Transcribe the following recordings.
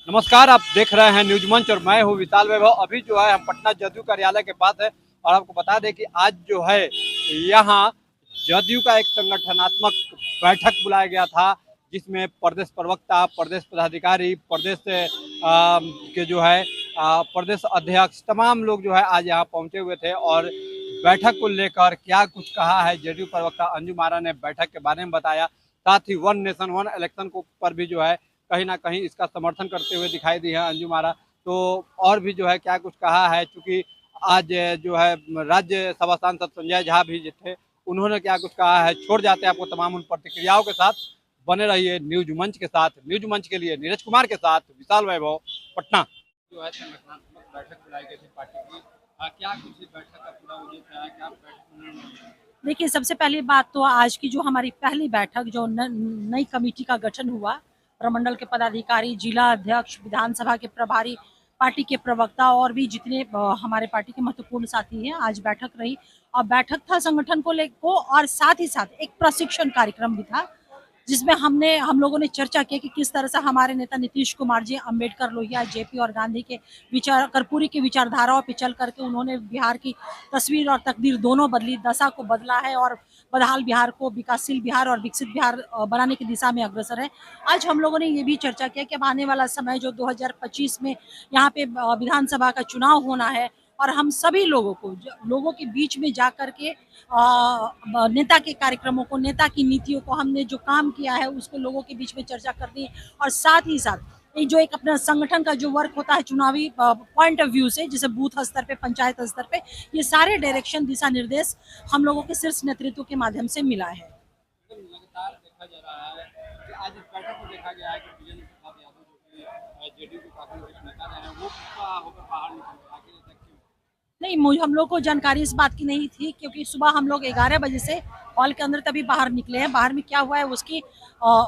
नमस्कार, आप देख रहे हैं न्यूज मंच और मैं हूं विशाल वैभव। अभी जो है हम पटना जदयू कार्यालय के पास है और आपको बता दें कि आज जो है यहाँ जदयू का एक संगठनात्मक बैठक बुलाया गया था, जिसमें प्रदेश प्रवक्ता, प्रदेश पदाधिकारी, प्रदेश के जो है प्रदेश अध्यक्ष, तमाम लोग जो है आज यहाँ पहुंचे हुए थे और बैठक को लेकर क्या कुछ कहा है जदयू प्रवक्ता अंजुम आरा ने बैठक के बारे में बताया। साथ ही वन नेशन वन इलेक्शन को पर भी जो है कहीं ना कहीं इसका समर्थन करते हुए दिखाई दी है अंजुम आरा। तो और भी जो है क्या कुछ कहा है, क्योंकि आज जो है राज्यसभा सांसद संजय झा भी थे, उन्होंने क्या कुछ कहा है। छोड़ जाते हैं आपको तमाम उन प्रतिक्रियाओं के साथ। बने रहिए न्यूज मंच के साथ। न्यूज मंच के लिए नीरज कुमार के साथ विशाल वैभव, पटना। जो है संगठनात्मक बैठक बुलाई गई थी पार्टी की, क्या कुछ इस बैठक का पूरा उद्देश्य है, क्या बैठक? देखिए, सबसे पहली बात तो आज की जो हमारी पहली बैठक जो नई कमेटी का गठन हुआ, प्रमंडल के पदाधिकारी, जिला अध्यक्ष, विधानसभा के प्रभारी, पार्टी के प्रवक्ता और भी जितने हमारे पार्टी के महत्वपूर्ण साथी हैं, आज बैठक रही। और बैठक था संगठन को लेकर और साथ ही साथ एक प्रशिक्षण कार्यक्रम भी था, जिसमें हम लोगों ने चर्चा की कि किस तरह से हमारे नेता नीतीश कुमार जी अम्बेडकर, लोहिया, जेपी और गांधी के विचार, कर्पूरी की विचारधाराओं पे चल करके उन्होंने बिहार की तस्वीर और तकदीर दोनों बदली, दशा को बदला है और बदहाल बिहार को विकासशील बिहार और विकसित बिहार बनाने की दिशा में अग्रसर है। आज हम लोगों ने ये भी चर्चा किया कि अब आने वाला समय जो 2025 में यहाँ पे विधानसभा का चुनाव होना है और हम सभी लोगों को लोगों के बीच में जा कर के नेता के कार्यक्रमों को, नेता की नीतियों को, हमने जो काम किया है उसको लोगों के बीच में चर्चा करनी है। और साथ ही साथ ये जो एक अपना संगठन का जो वर्क होता है चुनावी पॉइंट ऑफ व्यू से, जैसे बूथ स्तर पे, पंचायत स्तर पे, ये सारे डायरेक्शन, दिशा निर्देश हम लोगों के शीर्ष नेतृत्व के माध्यम से मिला है। लगातार देखा जा रहा है कि आज इस बैठक में देखा गया है कि विजेंद्र प्रसाद यादव जो कि जेडीयू के काफी वरिष्ठ नेता रहे हैं, वो गुस्सा होकर बाहर निकल गए। आखिर ऐसा क्यों? नहीं, हम लोग को जानकारी इस बात की नहीं थी, क्योंकि सुबह हम लोग 11 बजे से हॉल के अंदर तभी बाहर निकले हैं। बाहर में क्या हुआ है उसकी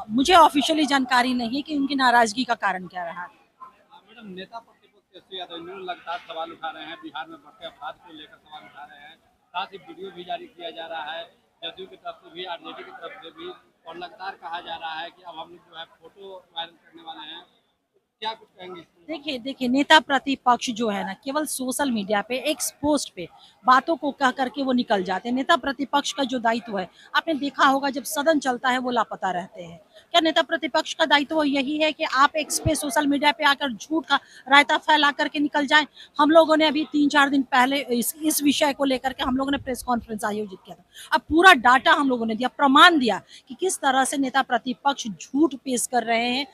मुझे ऑफिशियली जानकारी नहीं है कि उनकी नाराजगी का कारण क्या रहा। मैडम, नेता प्रतिपक्ष तेजस्वी यादव इन्होंने लगातार सवाल उठा रहे हैं, बिहार में बढ़ते अपराध को लेकर सवाल उठा रहे हैं। साथ ही वीडियो भी जारी किया जा रहा है जदयू की तरफ से भी, आरजेडी की तरफ से भी, और लगातार कहा जा रहा है कि अब हम लोग जो है फोटो वायरल करने वाले हैं। क्या कुछ कहेंगे इस पर? देखिए, नेता प्रतिपक्ष जो है ना, केवल सोशल मीडिया पे, एक्स पोस्ट पे बातों को कह करके वो निकल जाते हैं। नेता प्रतिपक्ष का जो दायित्व है, आपने देखा होगा जब सदन चलता है वो लापता रहते हैं। क्या नेता प्रतिपक्ष का दायित्व यही है कि आप एक्स पे, सोशल मीडिया पे आकर झूठ का रायता फैला करके निकल जाएं? हम लोगों ने अभी 3-4 दिन पहले इस विषय को लेकर के हम लोगों ने प्रेस कॉन्फ्रेंस आयोजित किया था। अब पूरा डाटा हम लोगों ने दिया, प्रमाण दिया कि किस तरह से नेता प्रतिपक्ष झूठ पेश कर रहे हैं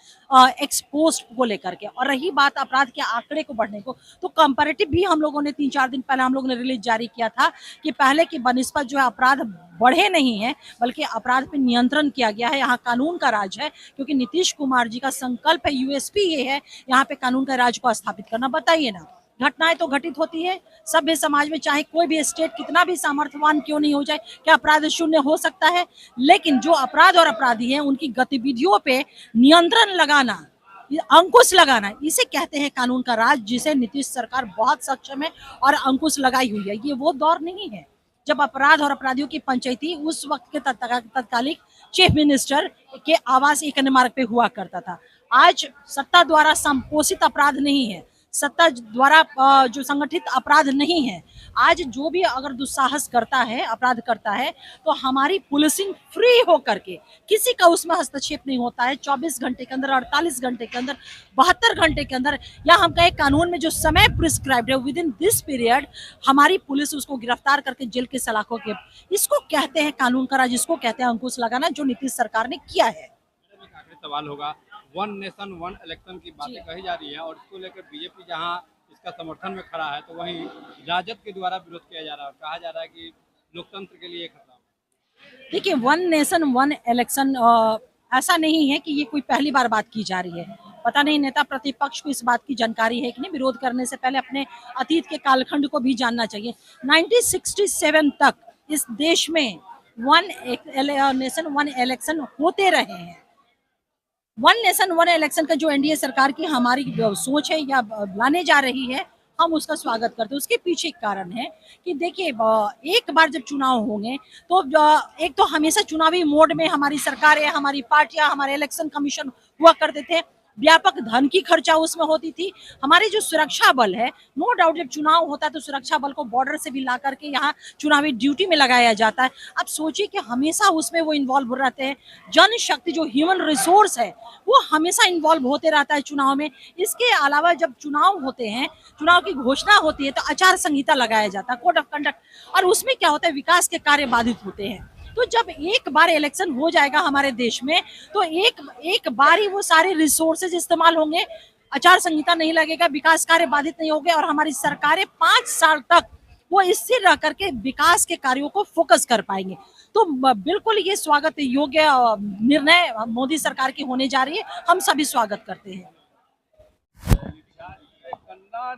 एक्स पोस्ट को लेकर के। और रही बात अपराध के आंकड़े को बढ़ने को, तो कंपैरेटिव भी हम लोगों ने 3-4 दिन पहले हम लोगों ने रिलीज जारी किया था कि पहले की बनिस्बत जो है अपराध बढ़े नहीं है, बल्कि अपराध पे नियंत्रण किया गया है। यहाँ कानून का राज है, क्योंकि नीतीश कुमार जी का संकल्प है, यूएसपी ये है यहाँ पे कानून का राज को स्थापित करना। बताइए ना, घटनाएं तो घटित होती है सभ्य समाज में, चाहे कोई भी स्टेट कितना भी सामर्थ्यवान क्यों नहीं हो जाए, क्या अपराध शून्य हो सकता है? लेकिन जो अपराध और अपराधी हैं उनकी गतिविधियों पे नियंत्रण लगाना, अंकुश लगाना, इसे कहते हैं कानून का राज, जिसे नीतीश सरकार बहुत सक्षम है और अंकुश लगाई हुई है। ये वो दौर नहीं है जब अपराध और अपराधियों की पंचायती उस वक्त के तत्कालिक चीफ मिनिस्टर के आवास एक मार्ग पे हुआ करता था। आज सत्ता द्वारा संपोषित अपराध नहीं है, सत्ता द्वारा जो संगठित अपराध नहीं है। आज जो भी अगर दुस्साहस करता है, अपराध करता है, तो हमारी पुलिसिंग फ्री होकर के, किसी का उसमें हस्तक्षेप नहीं होता है। 24 घंटे के अंदर, 48 घंटे के अंदर, 72 घंटे के अंदर, या हम कहें कानून में जो समय प्रिस्क्राइब्ड है, विद इन दिस पीरियड हमारी पुलिस उसको गिरफ्तार करके जेल के सलाखों के, इसको कहते हैं कानून का राज, इसको कहते हैं अंकुश लगाना, जो नीतीश सरकार ने किया है। मेरा एक आखिरी सवाल होगा, वन नेशन वन इलेक्शन की बातें कही जा रही है और इसको लेकर बीजेपी जहां इसका समर्थन में खड़ा है, तो वहीं राजद के द्वारा विरोध किया जा रहा है। कहा जा रहा है कि लोकतंत्र के लिए खतरा है। देखिए, वन नेशन वन इलेक्शन ऐसा नहीं है कि ये कोई पहली बार बात की जा रही है। पता नहीं नेता प्रतिपक्ष को इस बात की जानकारी है कि नहीं। विरोध करने से पहले अपने अतीत के कालखंड को भी जानना चाहिए। 1967 तक इस देश में वन नेशन वन इलेक्शन होते रहे हैं। वन नेशन वन इलेक्शन का जो एनडीए सरकार की हमारी सोच है या लाने जा रही है, हम उसका स्वागत करते हैं। उसके पीछे एक कारण है कि देखिए, एक बार जब चुनाव होंगे तो एक तो हमेशा चुनावी मोड में हमारी सरकारें, हमारी पार्टियां, हमारे इलेक्शन कमीशन हुआ करते थे। व्यापक धन की खर्चा उसमें होती थी। हमारे जो सुरक्षा बल है, नो डाउट जब चुनाव होता है तो सुरक्षा बल को बॉर्डर से भी ला करके यहाँ चुनावी ड्यूटी में लगाया जाता है। अब सोचिए कि हमेशा उसमें वो इन्वॉल्व रहते हैं। जनशक्ति जो ह्यूमन रिसोर्स है वो हमेशा इन्वॉल्व होते रहता है चुनाव में। इसके अलावा जब चुनाव होते हैं, चुनाव की घोषणा होती है तो आचार संहिता लगाया जाता है, कोड ऑफ कंडक्ट, और उसमें क्या होता है, विकास के कार्य बाधित होते हैं। तो जब एक बार इलेक्शन हो जाएगा हमारे देश में तो एक बार ही वो सारे रिसोर्सेज इस्तेमाल होंगे, आचार संहिता नहीं लगेगा, विकास कार्य बाधित नहीं होंगे और हमारी सरकारें 5 साल तक वो स्थिर रह करके विकास के कार्यों को फोकस कर पाएंगे। तो बिल्कुल ये स्वागत योग्य निर्णय मोदी सरकार की होने जा रही है, हम सभी स्वागत करते हैं। गन्ना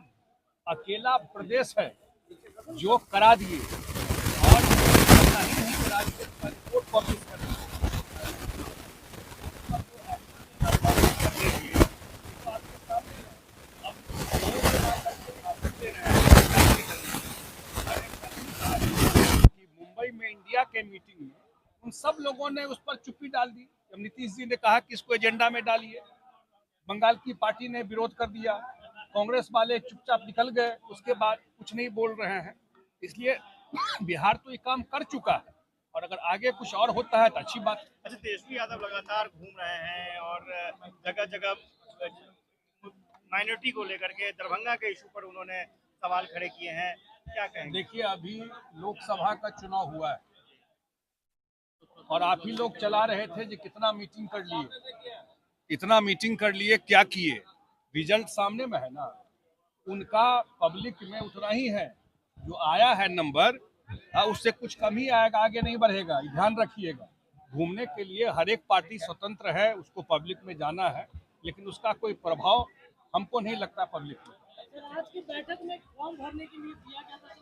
अकेला प्रदेश है जो करा दिए और नहीं तो राज्य का रिपोर्ट पब्लिश कर मुंबई में इंडिया के मीटिंग में उन सब लोगों ने उस पर चुप्पी डाल दी। जब नीतीश जी ने कहा कि इसको एजेंडा में डालिए, बंगाल की पार्टी ने विरोध कर दिया, कांग्रेस वाले चुपचाप निकल गए, उसके बाद कुछ नहीं बोल रहे हैं। इसलिए बिहार तो ये काम कर चुका है और अगर आगे कुछ और होता है तो अच्छी बात। अच्छा, तेजस्वी यादव लगातार घूम रहे हैं और जगह जगह माइनॉरिटी को लेकर के दरभंगा के इशू पर उन्होंने सवाल खड़े किए हैं, क्या कहेंगे? देखिए, अभी लोकसभा का चुनाव हुआ है और आप ही लोग चला रहे थे कि कितना मीटिंग कर लिए, इतना मीटिंग कर लिए, क्या किए? रिजल्ट सामने में है ना। उनका पब्लिक में उतना ही है, जो आया है नंबर उससे कुछ कम ही आएगा, आगे नहीं बढ़ेगा। ध्यान रखिएगा, घूमने के लिए हर एक पार्टी स्वतंत्र है, उसको पब्लिक में जाना है, लेकिन उसका कोई प्रभाव हमको नहीं लगता पब्लिक में। आज की बैठक में फॉर्म भरने के लिए दिया गया था